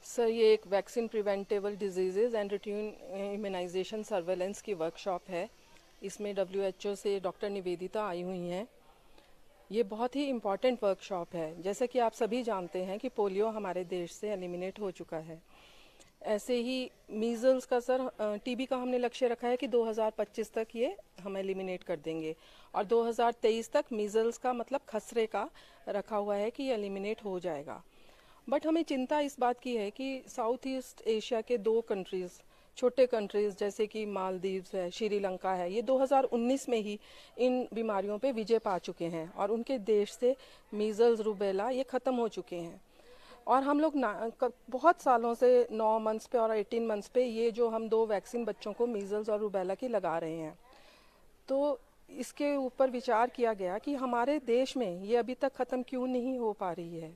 Sir, ये एक vaccine preventable diseases and routine immunisation surveillance की वर्कशॉप है। इसमें WHO से डॉक्टर निवेदिता आई हुई हैं। ये बहुत ही इम्पॉर्टेंट वर्कशॉप है। जैसा कि आप सभी जानते हैं कि पोलियो हमारे देश से एलिमिनेट हो चुका है। ऐसे ही मीज़ल्स का सर, टीबी का हमने लक्ष्य रखा है कि 2025 तक ये हम एलिमिनेट कर देंगे, और 2023 तक मीज़ल्स का मतलब खसरे का रखा हुआ है कि ये एलिमिनेट हो जाएगा। बट हमें चिंता इस बात की है कि साउथ ईस्ट एशिया के 2 कंट्रीज़, छोटे कंट्रीज़ जैसे कि मालदीव्स है, श्रीलंका है, ये 2019 में ही इन बीमारियों पे विजय पा चुके हैं और उनके देश से मीज़ल्स रूबेला ये ख़त्म हो चुके हैं। और हम लोग बहुत सालों से 9 मंथ्स पे और 18 मंथ्स पे ये जो हम 2 वैक्सीन बच्चों को मीज़ल्स और रूबेला की लगा रहे हैं। तो इसके ऊपर विचार किया गया कि हमारे देश में ये अभी तक ख़त्म क्यों नहीं हो पा रही है।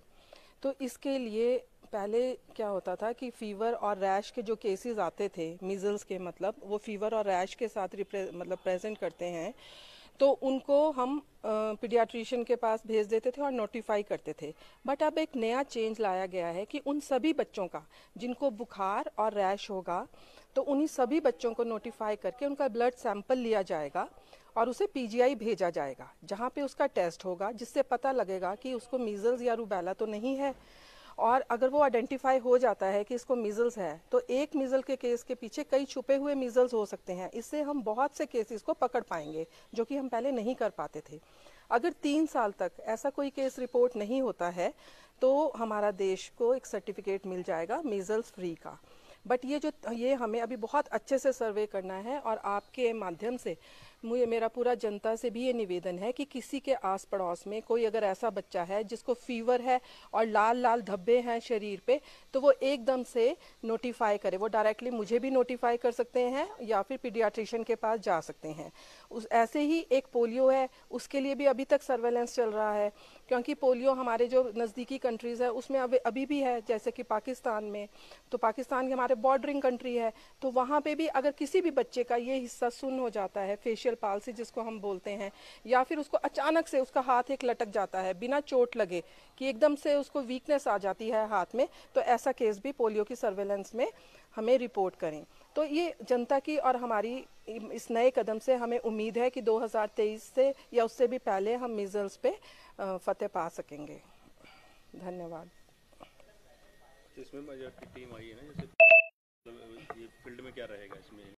तो इसके लिए पहले क्या होता था कि फीवर और रैश के जो केसेस आते थे, मीज़ल्स के मतलब वो फीवर और रैश के साथ मतलब प्रेजेंट करते हैं, तो उनको हम पीडियाट्रिशियन के पास भेज देते थे और नोटिफाई करते थे। बट अब एक नया चेंज लाया गया है कि उन सभी बच्चों का जिनको बुखार और रैश होगा, तो उन्हीं सभी बच्चों को नोटिफाई करके उनका ब्लड सैंपल लिया जाएगा और उसे पीजीआई भेजा जाएगा, जहाँ पे उसका टेस्ट होगा, जिससे पता लगेगा कि उसको मीज़ल्स या रूबेला तो नहीं है। और अगर वो आइडेंटिफाई हो जाता है कि इसको मीज़ल्स है, तो एक मीज़ल के केस के पीछे कई छुपे हुए मीज़ल्स हो सकते हैं। इससे हम बहुत से केसेस को पकड़ पाएंगे जो कि हम पहले नहीं कर पाते थे। अगर 3 साल तक ऐसा कोई केस रिपोर्ट नहीं होता है, तो हमारा देश को एक सर्टिफिकेट मिल जाएगा मीज़ल्स फ्री का। बट ये हमें अभी बहुत अच्छे से सर्वे करना है, और आपके माध्यम से मुझे, मेरा पूरा जनता से भी ये निवेदन है कि किसी के आस पड़ोस में कोई अगर ऐसा बच्चा है जिसको फीवर है और लाल लाल धब्बे हैं शरीर पे, तो वो एकदम से नोटिफाई करे। वो डायरेक्टली मुझे भी नोटिफाई कर सकते हैं या फिर पीडियाट्रिशियन के पास जा सकते हैं। ऐसे ही एक पोलियो है, उसके लिए भी अभी तक सर्वेलेंस चल रहा है, क्योंकि पोलियो हमारे जो नज़दीकी कंट्रीज़ है उसमें अभी भी है, जैसे कि पाकिस्तान में। तो पाकिस्तान के हमारे बॉर्डरिंग कंट्री है, तो वहाँ पे भी अगर किसी भी बच्चे का ये हिस्सा सुन्न हो जाता है, फेशियल पाल्सी जिसको हम बोलते हैं, या फिर उसको अचानक से उसका हाथ एक लटक जाता है बिना चोट लगे, कि एकदम से उसको वीकनेस आ जाती है हाथ में, तो ऐसा केस भी पोलियो की सर्वेलेंस में हमें रिपोर्ट करें। तो ये जनता की और हमारी इस नए कदम से हमें उम्मीद है कि 2023 से या उससे भी पहले हम मीज़ल्स पे फतेह पा सकेंगे। धन्यवाद। इसमें जो आपकी टीम आई है ना, जैसे ये फील्ड में क्या रहेगा इसमें?